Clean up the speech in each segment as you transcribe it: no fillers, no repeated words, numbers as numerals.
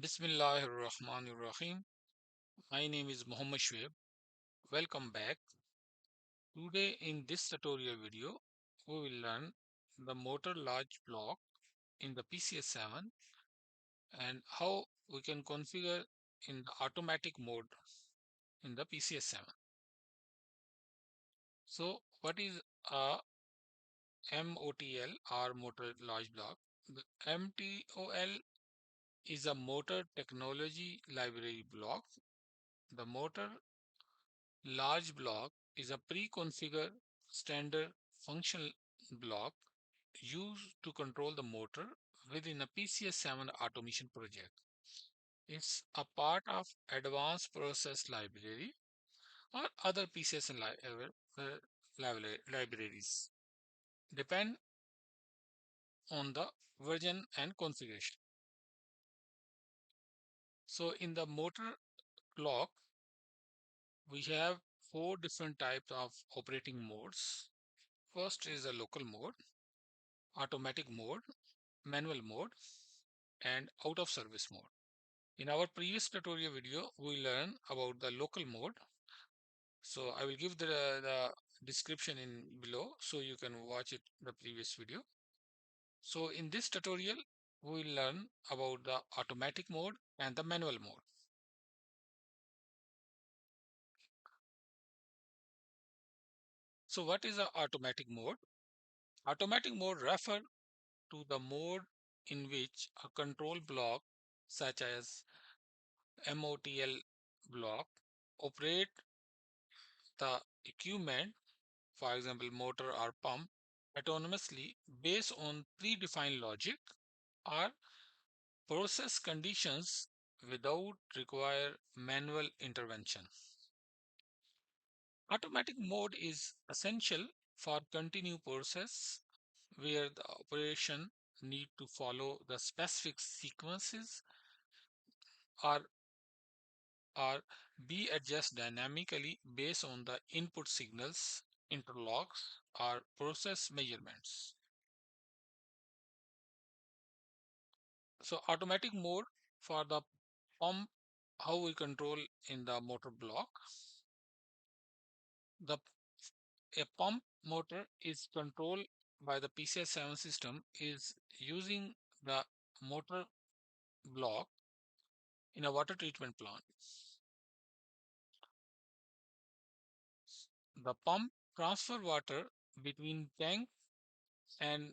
Bismillahirrahmanirrahim. My name is Muhammad Shoaib. Welcome back. Today in this tutorial video, we will learn the motor large block in the PCS7 and how we can configure in the automatic mode in the PCS7. So what is a MOTL or motor large block? The MTOL is a motor technology library block. The motor large block is a pre-configured standard function block used to control the motor within a PCS7 automation project. It's a part of advanced process library or other PCS libraries. Depend on the version and configuration. So in the motor block, we have four different types of operating modes. First is a local mode, automatic mode, manual mode, and out of service mode. In our previous tutorial video, we learned about the local mode. So I will give the description in below so you can watch it the previous video. So in this tutorial, we will learn about the automatic mode and the manual mode. So what is the automatic mode? Automatic mode refer to the mode in which a control block such as MOTL block operate the equipment, for example motor or pump, autonomously based on predefined logic or process conditions without require manual intervention. Automatic mode is essential for continuous process where the operation need to follow the specific sequences or or be adjusted dynamically based on the input signals, interlocks, or process measurements. So automatic mode for the pump, how we control in the motor block. The a pump motor is controlled by the PCS7 system is using the motor block in a water treatment plant. The pump transfer water between tank and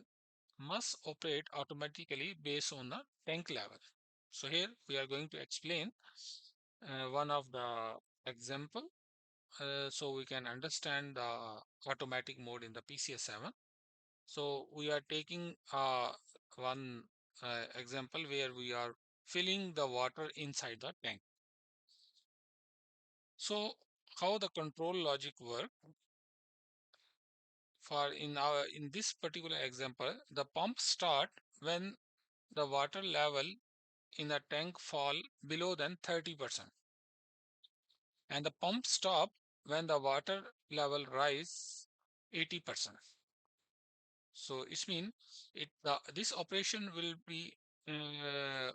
must operate automatically based on the tank level. So here we are going to explain one of the example so we can understand the automatic mode in the PCS7. So we are taking one example where we are filling the water inside the tank. So how the control logic work? For in this particular example, the pump start when the water level in the tank fall below than 30%, and the pump stop when the water level rise 80%. So it means this operation will be uh,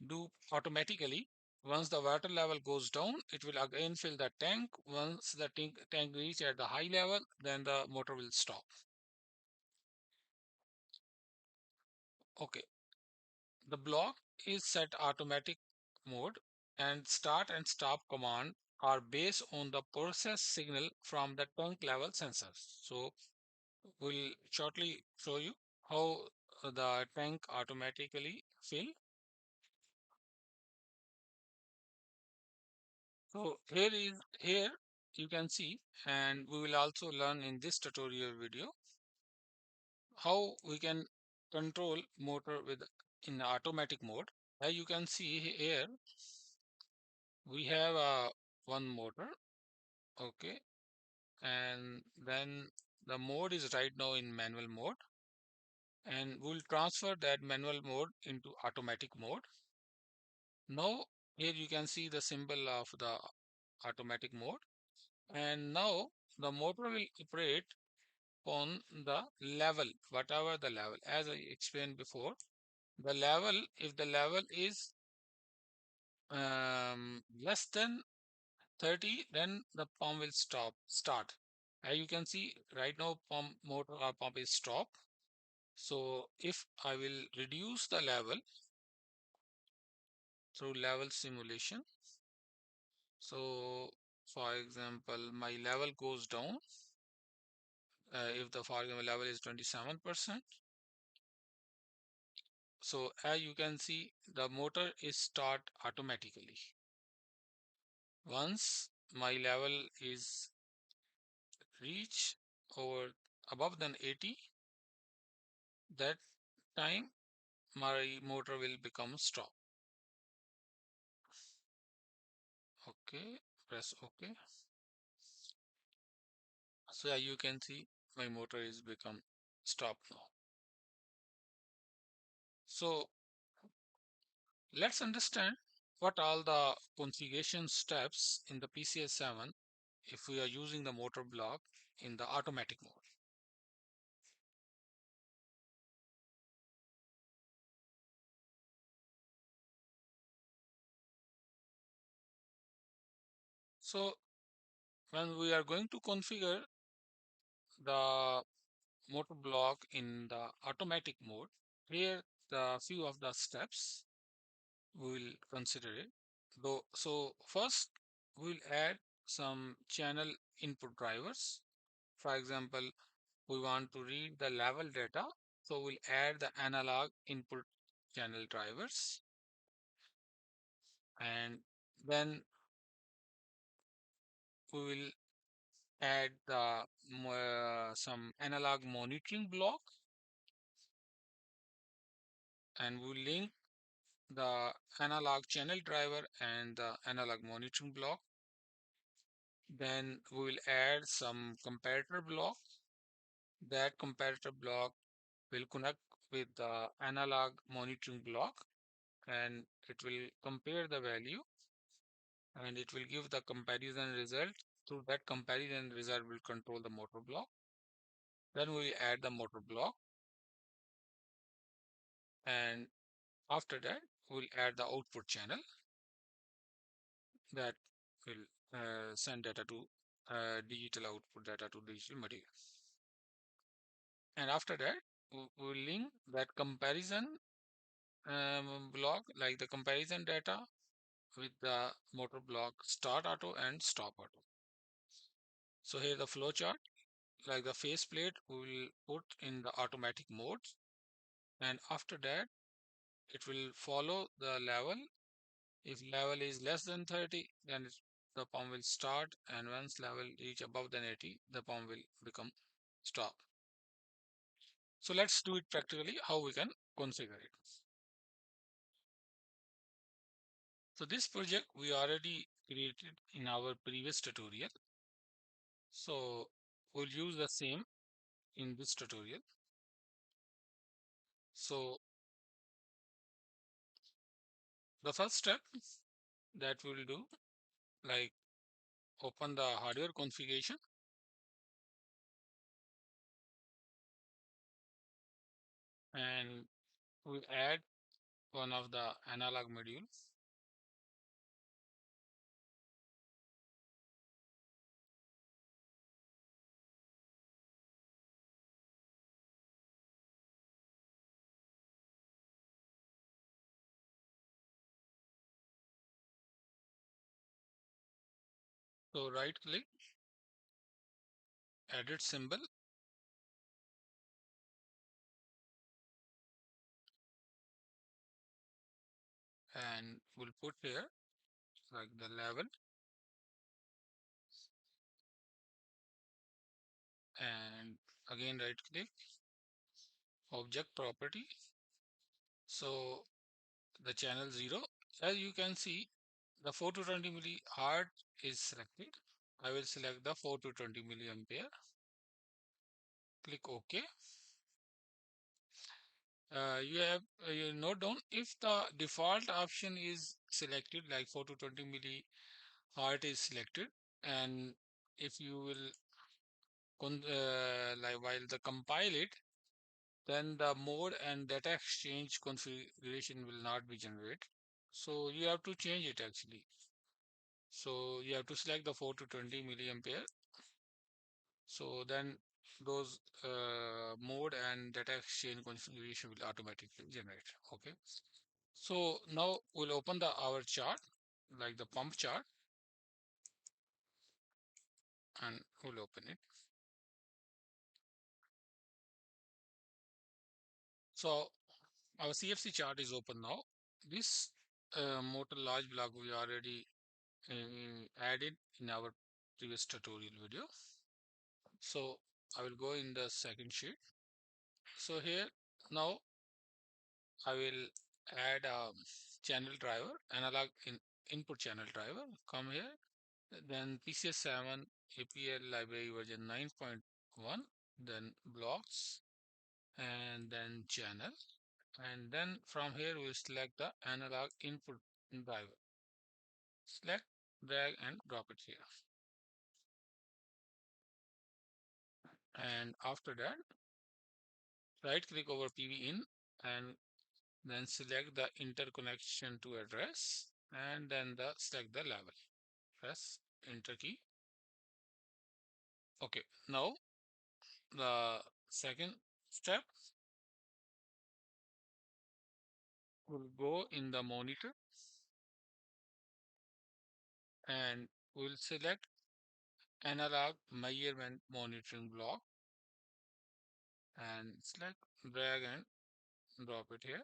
do automatically. Once the water level goes down, it will again fill the tank. Once the tank reach at the high level, then the motor will stop. Okay, the block is set automatic mode, and start and stop command are based on the process signal from the tank level sensors. So we'll shortly show you how the tank automatically fill. So here you can see, and we will also learn in this tutorial video how we can control motor with in automatic mode. As you can see here, we have one motor, okay, and then the mode is right now in manual mode, and we'll transfer that manual mode into automatic mode. Now here you can see the symbol of the automatic mode, and now the motor will operate on the level, whatever the level. As I explained before, the level, if the level is less than 30, then the pump will start. As you can see right now, pump motor or pump is stop. So if I will reduce the level through level simulation, so for example, my level goes down. If the for example level is 27%, so as you can see, the motor is start automatically. Once my level is reach over above than 80, that time my motor will become stop. Okay, press OK. So as you can see, my motor is become stop now. So let's understand what all the configuration steps in the PCS7 if we are using the motor block in the automatic mode. So when we are going to configure the motor block in the automatic mode, here the few of the steps we will consider it. So first we'll add some channel input drivers. For example, we want to read the level data, so we'll add the analog input channel drivers, and then we will add the some analog monitoring block, and we'll link the analog channel driver and the analog monitoring block. Then we will add some comparator block. That comparator block will connect with the analog monitoring block, and it will compare the value, and it will give the comparison result. Through that comparison result will control the motor block. Then we add the motor block, and after that we'll add the output channel that will send data to digital output data to digital material. And after that we'll link that comparison block, like the comparison data, with the motor block start auto and stop auto. So here the flow chart, like the faceplate we will put in the automatic mode, and after that it will follow the level. If level is less than 30, then the pump will start, and once level reach above than 80, the pump will become stop. So let's do it practically how we can configure it. So this project we already created in our previous tutorial. So we'll use the same in this tutorial. So the first step that we'll do, like open the hardware configuration, and we'll add one of the analog modules. So right click, edit symbol, and we'll put here like the level, and again right click, object property. So the channel 0, as you can see, the 4 to 20 milli hard is selected. I will select the 4 to 20 milliampere. Click OK. You note down if the default option is selected, like 4 to 20 milli heart is selected, and if you will like while the compile it, then the mode and data exchange configuration will not be generated. So you have to change it actually. So you have to select the 4 to 20 milliampere. So then those mode and data exchange configuration will automatically generate. Okay. So now we'll open our chart, like the pump chart, and we'll open it. So our CFC chart is open now. This motor large block we already added in our previous tutorial video. So I will go in the second sheet. So here now I will add a channel driver, analog input channel driver. Come here, then PCS7 APL library version 9.1, then blocks, and then channel. And then from here we select the analog input driver. Select, drag and drop it here. And after that, right click over PV in and then select the interconnection to address and then select the level. Press enter key. Okay, now the second step will go in the monitor and we'll select analog measurement monitoring block and select, drag and drop it here.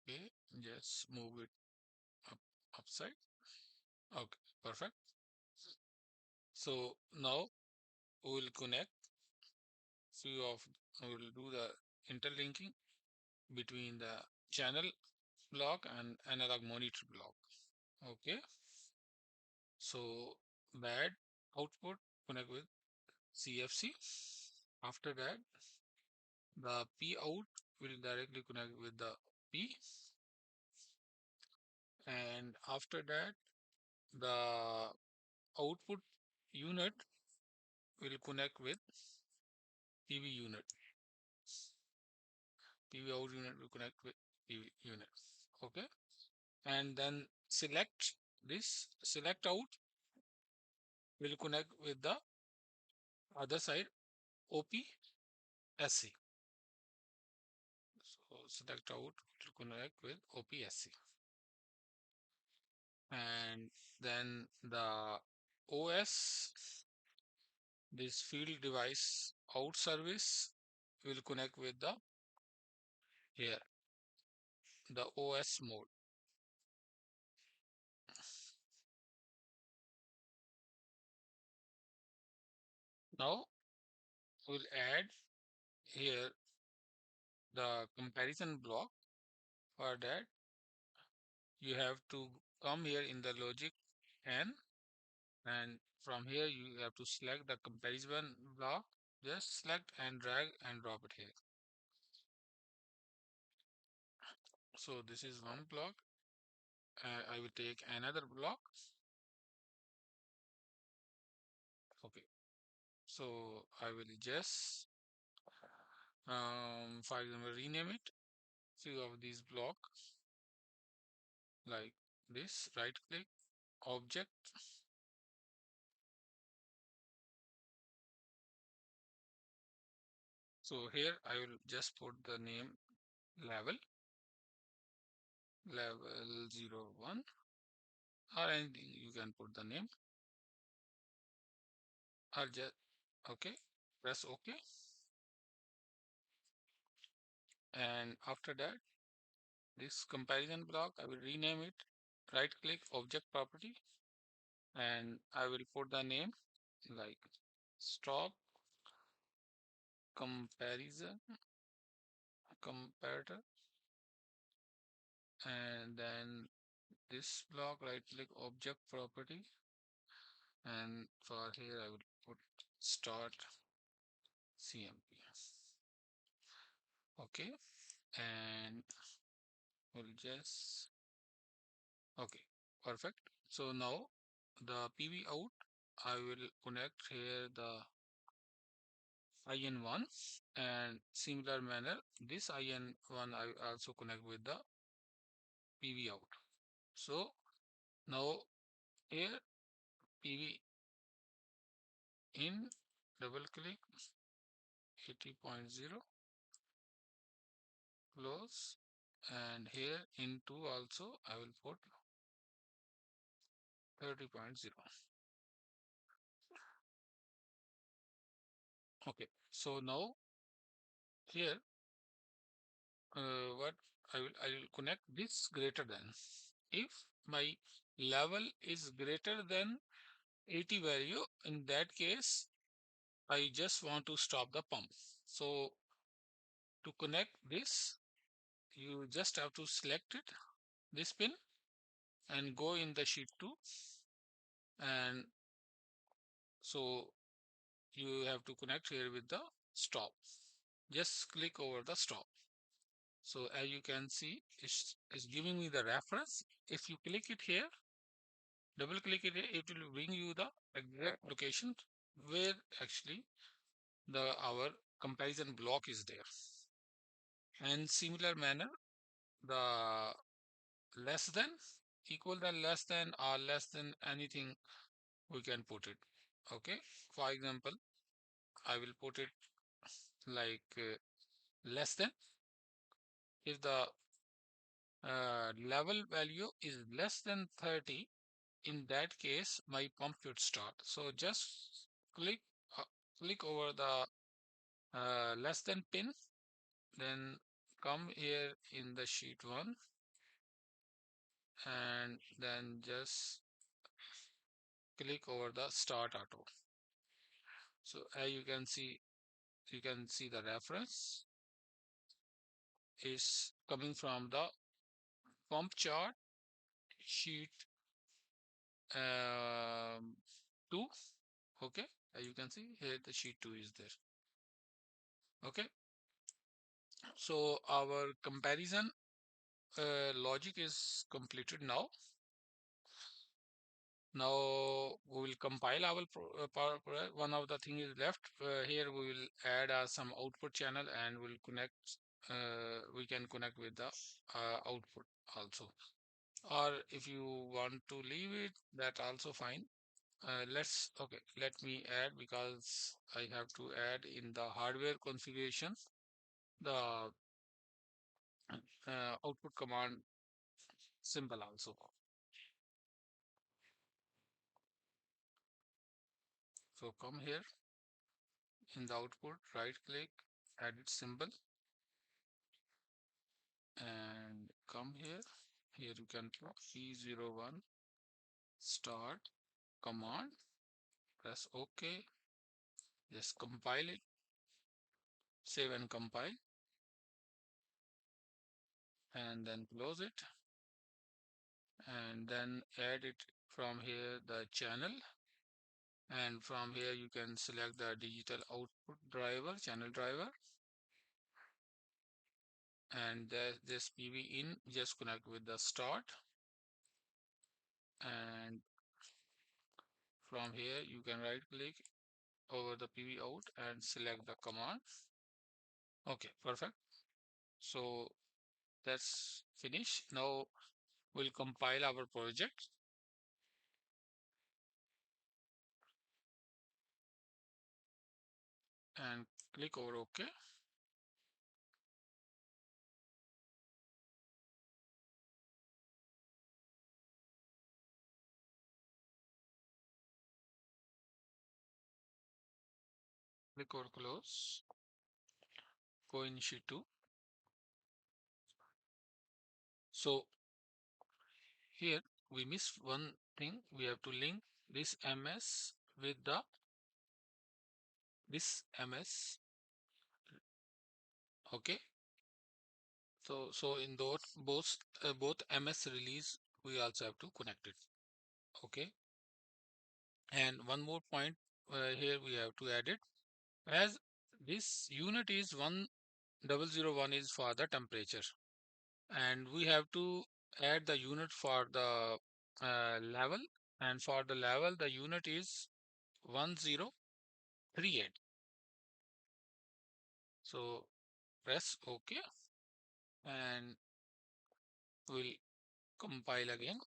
Okay, just move it upside. Okay, perfect. So now we will connect we will do the interlinking between the channel block and analog monitor block. Okay, so bad output connect with CFC. After that, the P out will directly connect with the P, and after that, the output unit will connect with PV unit. PV out unit will connect with PV unit. Okay, and then select out will connect with the other side OPSC. So select out will connect with OPSC. And then the OS, this field device out service will connect with the here, the OS mode. Now we'll add here the comparison block. For that, you have to come here in the logic and from here you have to select the comparison block. Just select and drag and drop it here. So this is one block. I will take another block. Okay, so I will just for example rename it few of these block like this. Right click, object, so here I will just put the name level 01 or anything. You can put the name or just okay, press OK, and after that this comparison block I will rename it. Right click, object property, and I will put the name like stop comparison comparator, and then this block right click, object property, and for here I would put start CMP. Okay, and we'll just okay. perfect. So now the PV out, I will connect here the IN1, and similar manner this IN1 I also connect with the PV out. So now here PV in, double click 80.0, close, and here into also I will put 30.0. Okay, so now here what I will connect this greater than. If my level is greater than 80 value, in that case I just want to stop the pump. So to connect this, you just have to select it, this pin, and go in the sheet 2, and so you have to connect here with the stop. Just click over the stop. So as you can see, it's giving me the reference. If you click it here, double click it, it will bring you the exact location where actually our comparison block is there. And similar manner, the less than, equal than, less than, or less than anything, we can put it. Okay, for example, I will put it like less than. If the level value is less than 30, in that case my pump should start. So just click uh, click over the less than pin, then come here in the sheet 1, and then just click over the start auto. So as you can see the reference is coming from the pump chart sheet 2. Okay, as you can see here the sheet 2 is there. Okay, so our comparison logic is completed now. Now we will compile our power. One of the thing is left here. We will add some output channel, and we'll connect. We can connect with the output also. Or if you want to leave it, that also fine. Okay, let me add, because I have to add in the hardware configuration the output command symbol also. So come here in the output, right click, edit symbol, and come here. Here you can put E01 start command, press OK, just compile it, save and compile, and then close it, and then add it from here the channel, and from here you can select the digital output driver, channel driver, and this PV in just connect with the start, and from here you can right click over the PV out and select the command. Okay, perfect. So that's finished. Now we'll compile our project, and click over OK. Click over close, go in sheet 2. So here we miss one thing. We have to link this MS with this MS. Okay. So in both MS release, we also have to connect it. Okay. And one more point here we have to add it, as this unit is 1001 is for the temperature, and we have to add the unit for the level, and for the level the unit is 1038. So press OK and we'll compile again.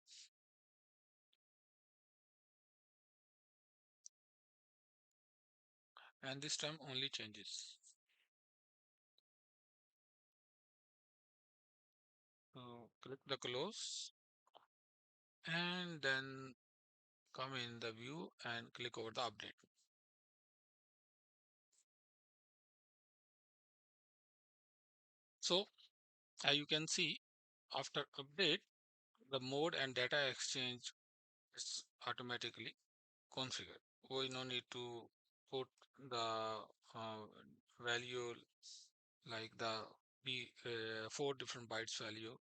And this time only changes. So click the close and then come in the view and click over the update. So as you can see, after update, the mode and data exchange is automatically configured. We no need to put the value like the 4 different bytes value,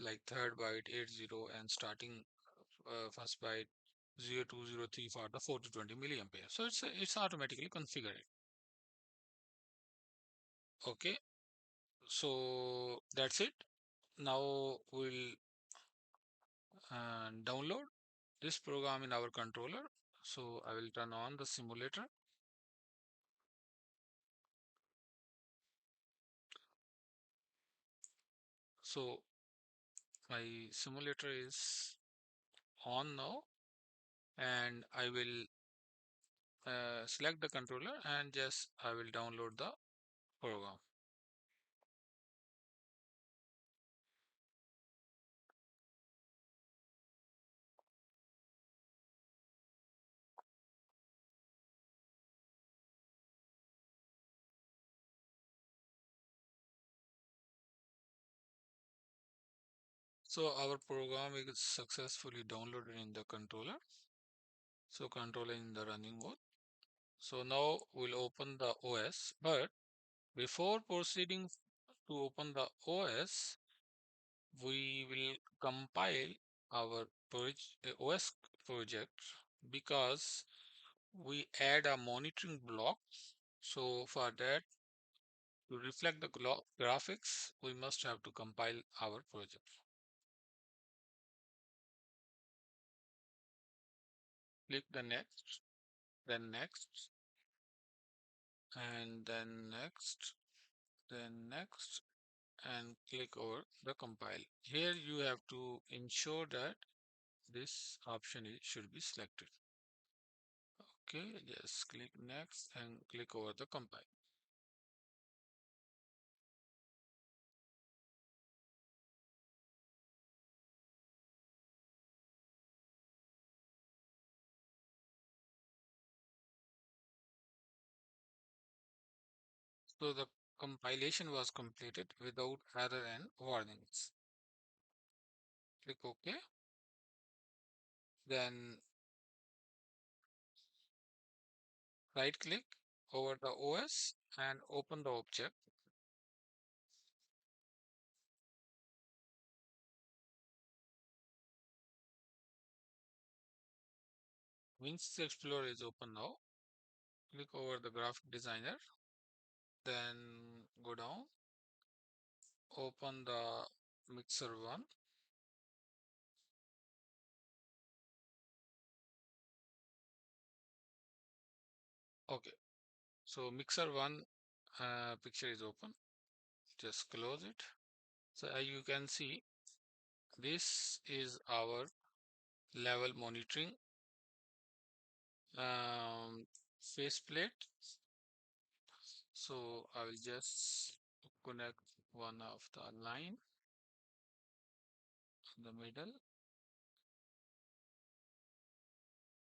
like third byte 80 and starting first byte 0203 for the 4 to 20 milliampere. So it's automatically configured. Okay, so that's it. Now we'll download this program in our controller. So I will turn on the simulator. So my simulator is on now, and I will select the controller and just I will download the program. So our program is successfully downloaded in the controller. So controller in the running mode. So now we'll open the OS, but before proceeding to open the OS, we will compile our OS project, because we add a monitoring block. So for that, to reflect the graphics, we must have to compile our project. Click the next, then next, and then next, then next, and click over the compile. Here you have to ensure that this option should be selected. Okay, just click next and click over the compile. So the compilation was completed without error and warnings. Click OK. Then right click over the OS and open the object. Windows Explorer is open now. Click over the graphic designer. Then go down. Open the mixer 1. Okay. So mixer 1 picture is open. Just close it. So as you can see, this is our level monitoring faceplate. So I will just connect one of the line in the middle.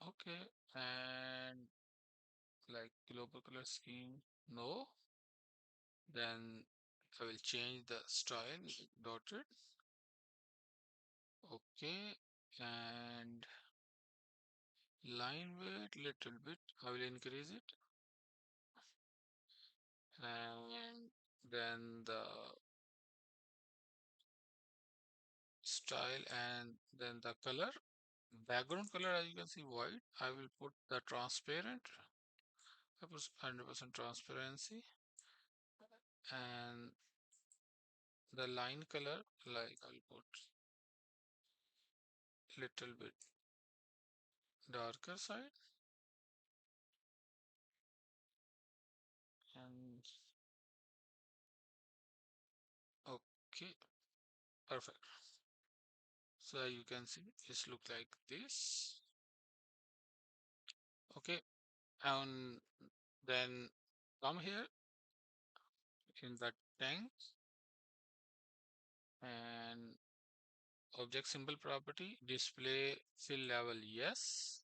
Okay, and like global color scheme, no. Then I will change the style dotted. Okay, and line weight little bit. I will increase it, and then the style and then the color. Background color, as you can see, white. I will put the transparent. I put 100% transparency, and the line color, like I'll put little bit darker side, and okay, perfect. So you can see this look like this. Okay, and then come here in the tank and object symbol property, display fill level yes.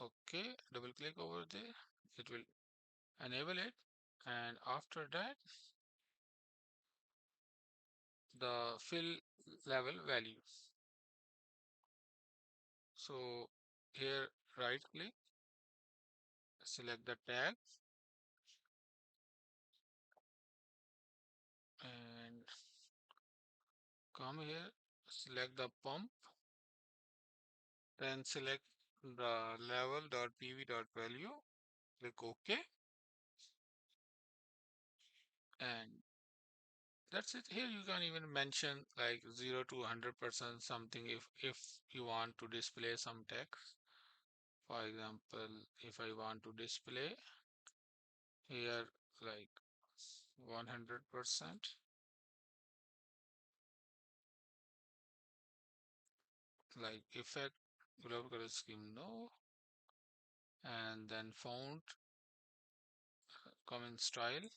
Okay, double click over there, it will enable it, and after that the fill level value. So here right click, select the tag and come here, select the pump, then select the level.pv.value, click OK, and that's it. Here you can even mention like 0 to 100% something if you want to display some text. For example, if I want to display here like 100%, like effect, global color scheme no, and then font, comment style,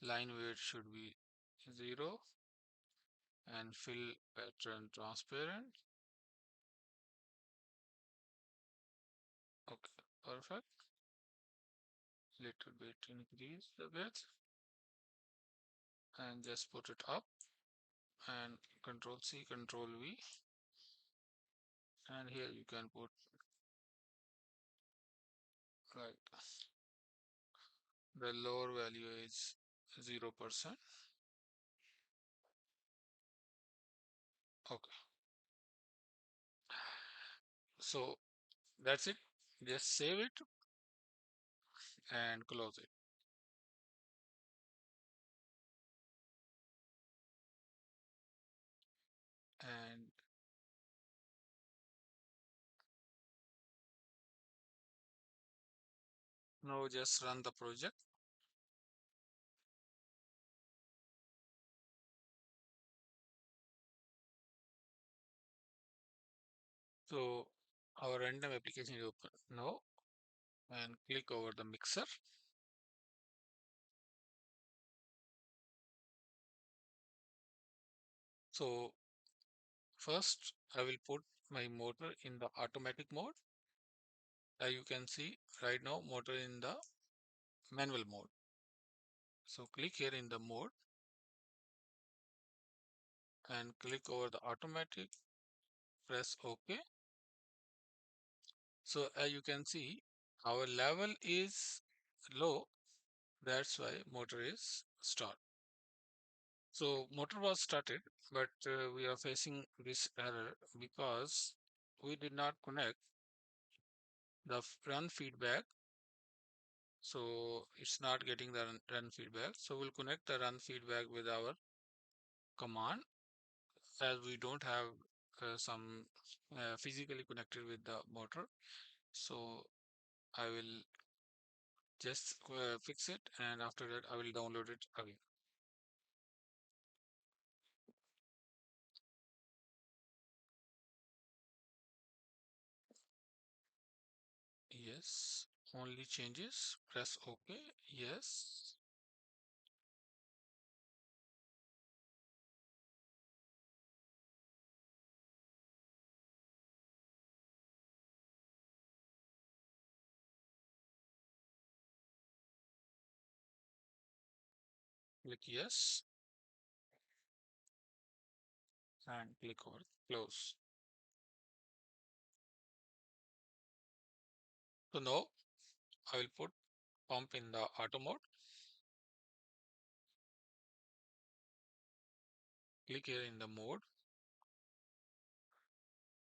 line weight should be 0, and fill pattern transparent. Okay, perfect. Little bit increase the width and just put it up, and Control C, Control V, and here you can put like the lower value is 0%. Okay, so that's it. Just save it and close it. And now just run the project. So our random application is open now, and click over the mixer. So first I will put my motor in the automatic mode. As you can see right now, motor in the manual mode. So click here in the mode and click over the automatic, press OK. So as you can see, our level is low. That's why motor is start. So motor was started, but we are facing this error because we did not connect the run feedback. So it's not getting the run feedback. So we'll connect the run feedback with our command, as we don't have some physically connected with the motor. So I will just fix it, and after that I will download it again. Yes, only changes, press OK. Yes, click yes, and click over close. So now I will put pump in the auto mode. Click here in the mode.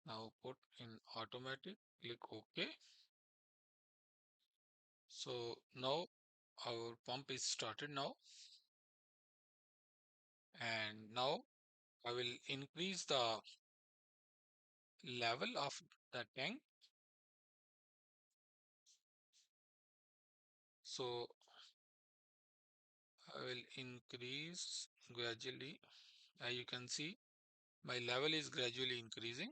Now put in automatic, click OK. So now our pump is started now, and now I will increase the level of the tank. So I will increase gradually. As you can see, my level is gradually increasing.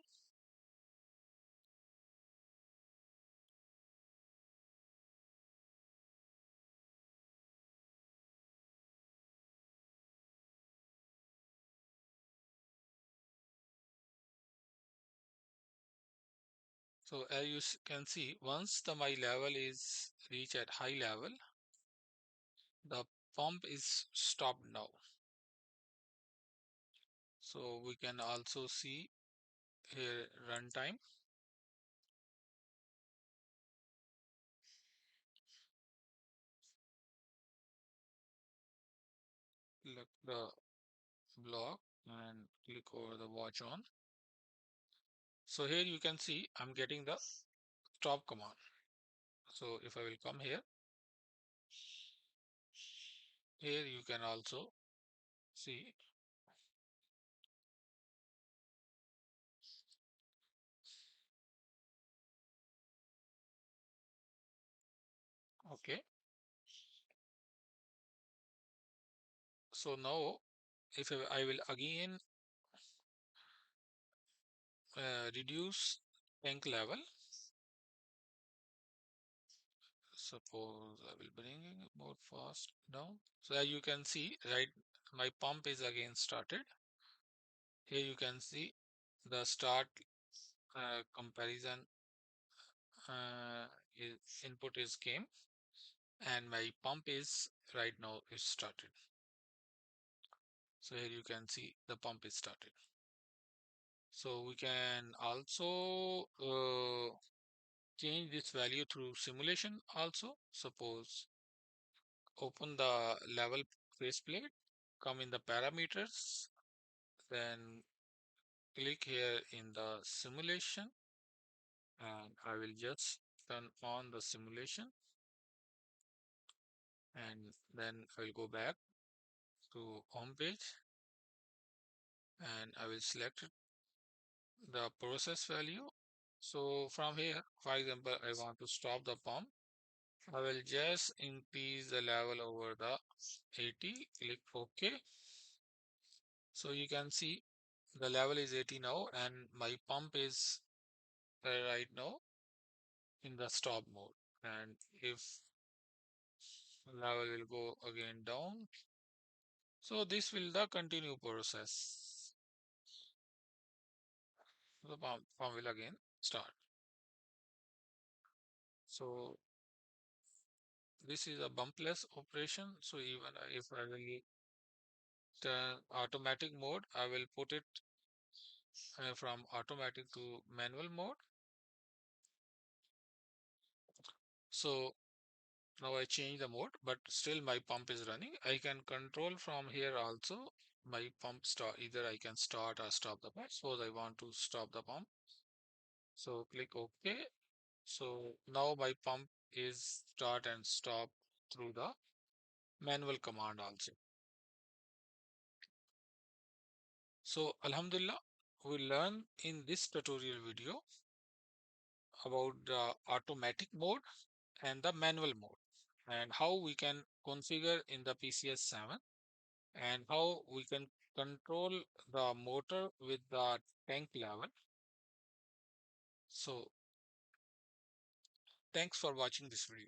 So as you can see, once my level is reached at high level, the pump is stopped now. So we can also see here runtime. Look the block and click over the watch on. So here you can see I'm getting the stop command. So if I will come here, here you can also see, okay. So now if I will again reduce tank level, suppose I will bring it more fast down. So as you can see, right, my pump is again started. Here you can see the start comparison is input is came and my pump is right now is started. So here you can see the pump is started. So we can also change this value through simulation also. Suppose open the level faceplate, come in the parameters, then click here in the simulation, and I will just turn on the simulation, and then I will go back to home page and I will select the process value. So from here, for example, I want to stop the pump. I will just increase the level over the 80, click OK. So you can see the level is 80 now and my pump is right now in the stop mode. And if level will go again down, so this will the continue process. The pump will again start. So this is a bumpless operation. So even if I will turn automatic mode, I will put it from automatic to manual mode. So now I change the mode, but still my pump is running. I can control from here also my pump start. Either I can start or stop the pump. Suppose I want to stop the pump. So click OK. So now my pump is start and stop through the manual command also. So Alhamdulillah, we learn in this tutorial video about the automatic mode and the manual mode and how we can configure in the PCS7 and how we can control the motor with the tank level. So thanks for watching this video.